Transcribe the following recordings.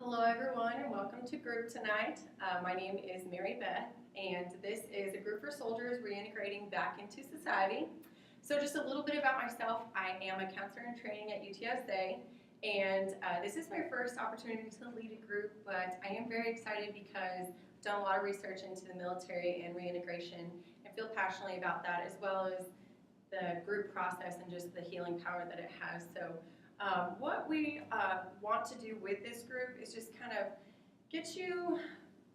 Hello everyone and welcome to group tonight. My name is Marybeth and this is a group for soldiers reintegrating back into society. So just a little bit about myself. I am a counselor in training at UTSA and this is my first opportunity to lead a group, but I am very excited because I've done a lot of research into the military and reintegration and feel passionately about that, as well as the group process and just the healing power that it has. So what we want to do with this group is just kind of get you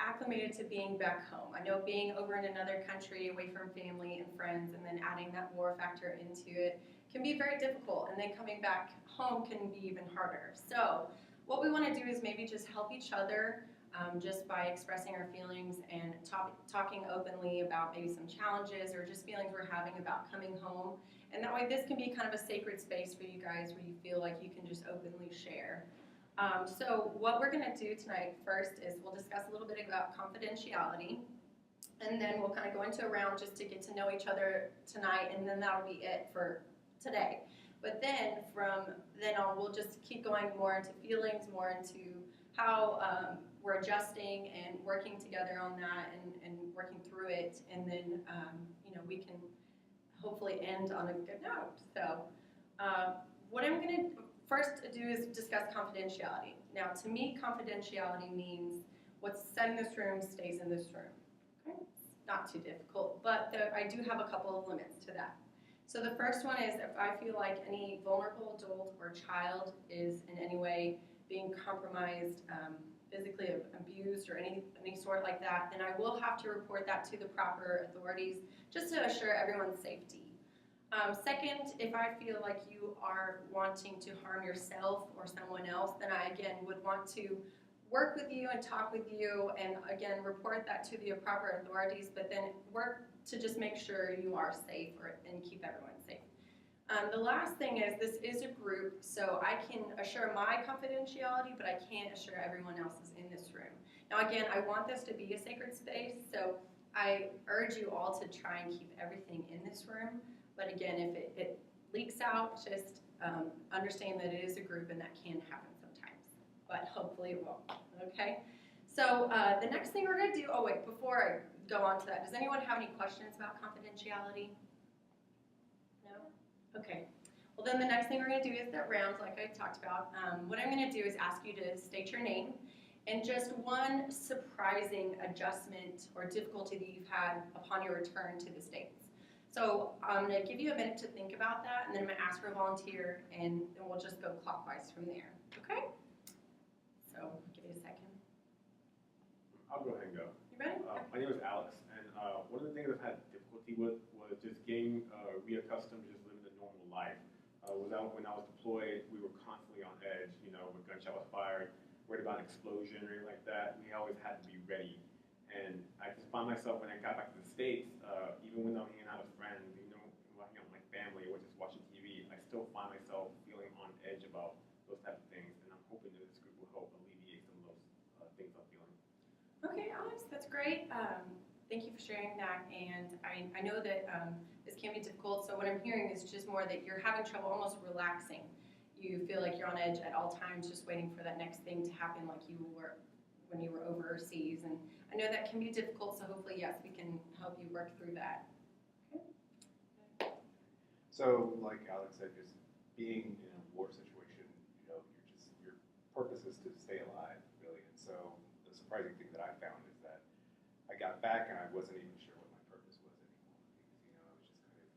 acclimated to being back home. I know being over in another country, away from family and friends, and then adding that war factor into it can be very difficult, and then coming back home can be even harder. So what we want to do is maybe just help each other just by expressing our feelings and talking openly about maybe some challenges or just feelings we're having about coming home. And that way this can be kind of a sacred space for you guys where you feel like you can just openly share. So what we're going to do tonight first is we'll discuss a little bit about confidentiality, and then we'll kind of go into a round just to get to know each other tonight, and then that'll be it for today. But then from then on, we'll just keep going more into feelings, more into how we're adjusting and working together on that and working through it, and then we can hopefully end on a good note. So what I'm going to first do is discuss confidentiality. Now, to me, confidentiality means what's said in this room stays in this room. Okay? It's not too difficult, but I do have a couple of limits to that. So the first one is if I feel like any vulnerable adult or child is in any way being compromised, physically abused, or any sort like that, then I will have to report that to the proper authorities just to assure everyone's safety. Second, if I feel like you are wanting to harm yourself or someone else, then I again would want to work with you and talk with you and again report that to the proper authorities, but then work to just make sure you are safe and keep everyone safe. The last thing is this is a group, so I can assure my confidentiality, but I can't assure everyone else's in this room. Now again, I want this to be a sacred space, so I urge you all to try and keep everything in this room. But again, if it leaks out, just understand that it is a group and that can happen sometimes. But hopefully it won't, okay? So the next thing we're going to do, oh wait, before I go on to that, does anyone have any questions about confidentiality? No? Okay. Well then the next thing we're going to do is that round, like I talked about. What I'm going to do is ask you to state your name and just one surprising adjustment or difficulty that you've had upon your return to the States. So I'm going to give you a minute to think about that, and then I'm going to ask for a volunteer, and then we'll just go clockwise from there. Okay? So I'll give you a second. I'll go ahead and go. You ready? My name is Alex, and one of the things I've had difficulty with was just getting reaccustomed to just living a normal life. When I was deployed, we were constantly on edge. You know, when a gunshot was fired, worried about an explosion or anything like that. We always had to be ready. And I just found myself when I got back to the States, even when I'm hanging out with friends, hanging out with my family or just watching TV, I still find myself feeling on edge about those type of things. And I'm hoping that this group will help alleviate some of those things I'm feeling. Okay, Alex, that's great. Thank you for sharing that. And I know that this can be difficult. So what I'm hearing is just more that you're having trouble almost relaxing. You feel like you're on edge at all times, just waiting for that next thing to happen like you were when you were overseas. And I know that can be difficult, so hopefully, yes, we can help you work through that. Okay. So, like Alex said, just being in a war situation, your purpose is to stay alive, really. And so the surprising thing that I found is that I got back and I wasn't even sure what my purpose was anymore, because I was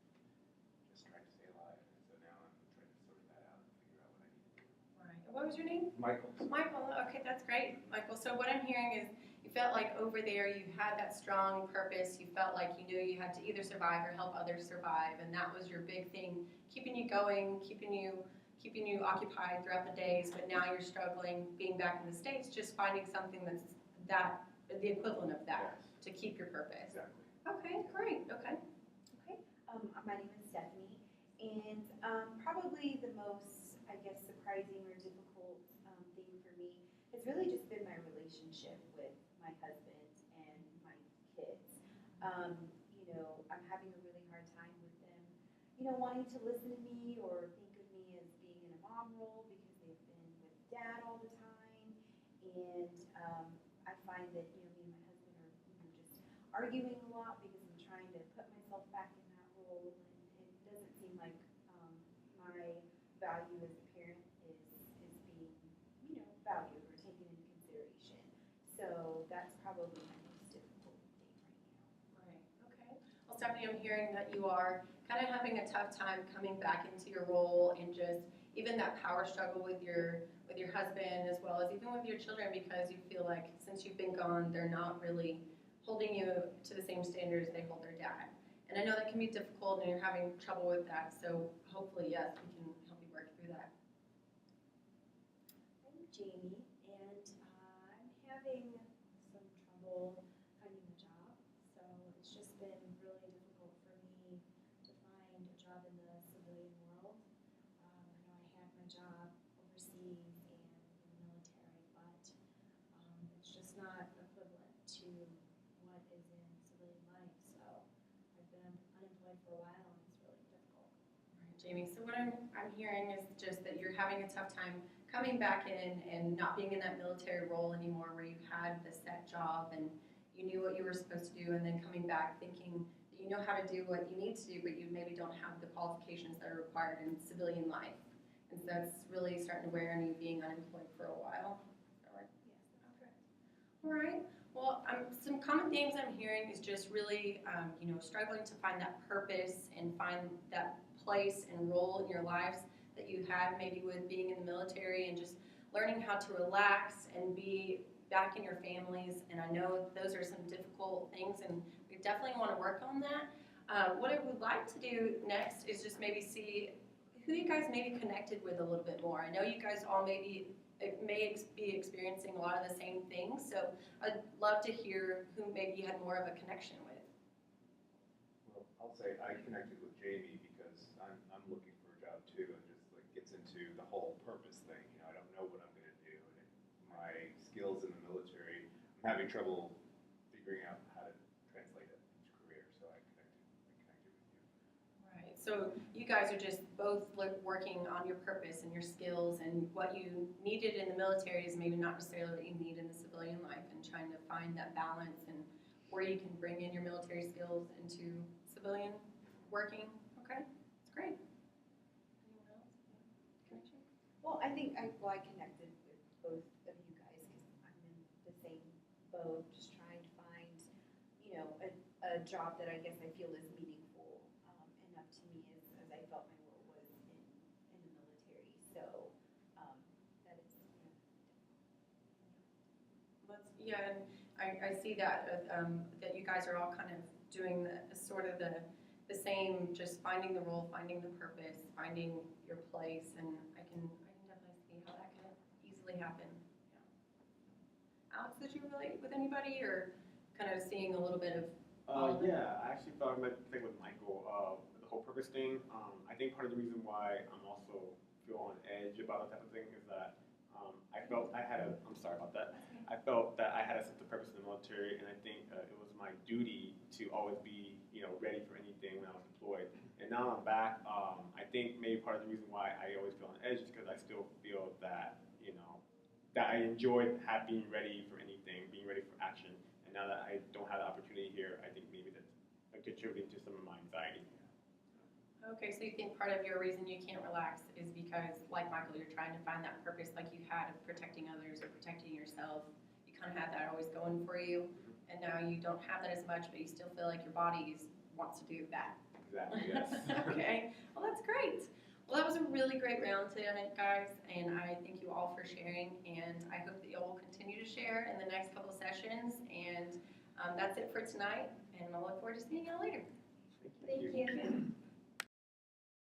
just trying to stay alive. And so now I'm trying to sort that out and figure out what I need to do. Right. What was your name? Michael. Michael. Okay, that's great, Michael. So what I'm hearing is you felt like over there you had that strong purpose. You felt like you knew you had to either survive or help others survive, and that was your big thing, keeping you going, keeping you occupied throughout the days. But now you're struggling, being back in the States, just finding something that's the equivalent of that to keep your purpose. Exactly. Okay, great. Okay. My name is Stephanie, and probably the most, I guess, surprising or difficult thing for me has really just been my relationship with my husband and my kids. I'm having a really hard time with them, wanting to listen to me or think of me as being in a mom role because they've been with dad all the time, and And I find that, me and my husband are, just arguing a lot because I'm trying to put myself back in that role, and it doesn't seem like my value as a parent is being, valued or taken into consideration. So that's probably my most difficult thing right now. Right, okay. Well, Stephanie, I'm hearing that you are kind of having a tough time coming back into your role and just even that power struggle with your husband as well as even with your children, because you feel like since you've been gone, they're not really holding you to the same standards they hold their dad. And I know that can be difficult and you're having trouble with that, so hopefully, yes, we can help you work through that. I'm Jamie, and I'm having some trouble finding a job. So it's just been really difficult for me to find a job in the civilian world. I know I had my job overseas and in the military, but it's just not equivalent to what is in civilian life. So I've been unemployed for a while, and it's really difficult. Right, Jamie, so what I'm hearing is just that you're having a tough time coming back in and not being in that military role anymore where you had the set job and you knew what you were supposed to do, and then coming back thinking that you know how to do what you need to do, but you maybe don't have the qualifications that are required in civilian life. And so that's really starting to wear on you being unemployed for a while. Is that right? Yes, that's correct. All right. Well, some common themes I'm hearing is just really, struggling to find that purpose and find that place and role in your lives that you had maybe with being in the military, and just learning how to relax and be back in your families. And I know those are some difficult things, and we definitely want to work on that. What I would like to do next is just maybe see who you guys may be connected with a little bit more. I know you guys all may be experiencing a lot of the same things, so I'd love to hear who maybe you had more of a connection with. Well, I'll say I connected with Jamie because I'm looking for a job too, and just like gets into the whole purpose thing. I don't know what I'm going to do, and my skills in the military, I'm having trouble figuring out how to translate it into career. So I connected with you. Right. So you guys are just both working on your purpose and your skills, and what you needed in the military is maybe not necessarily what you need in the civilian life, and trying to find that balance and where you can bring in your military skills into civilian working. Okay, that's great. Anyone else? Connection? Well, I think I connected with both of you guys because I'm in the same boat, just trying to find, a job that I guess I feel is meaningful enough to me as I felt my role was in the military. So that is, Yeah, and I see that that you guys are all kind of doing the same, just finding the role, finding the purpose, finding your place, and I can definitely see how that can easily happen. Yeah. Alex, did you relate with anybody, or kind of seeing a little bit of? Yeah, I actually thought I might think with Michael, the whole purpose thing. I think part of the reason why I'm also feel on edge about that type of thing is that I felt I had I'm sorry about that. I felt that I had a sense of purpose in the military, and I think it was my duty to always be, ready for anything when I was deployed. And now I'm back. I think maybe part of the reason why I always feel on edge is because I still feel that, that I enjoyed being ready for anything, being ready for action. And now that I don't have the opportunity here, I think maybe that's contributing to some of my anxiety. Okay, so you think part of your reason you can't relax is because, like Michael, you're trying to find that purpose like you had of protecting others or protecting yourself. You kind of had that always going for you, and now you don't have that as much, but you still feel like your body wants to do that. Exactly, yes. Okay, well that's great. Well, that was a really great round today, guys, and I thank you all for sharing, and I hope that you all will continue to share in the next couple of sessions, and that's it for tonight, and I'll look forward to seeing you all later. Thank you. Thank you.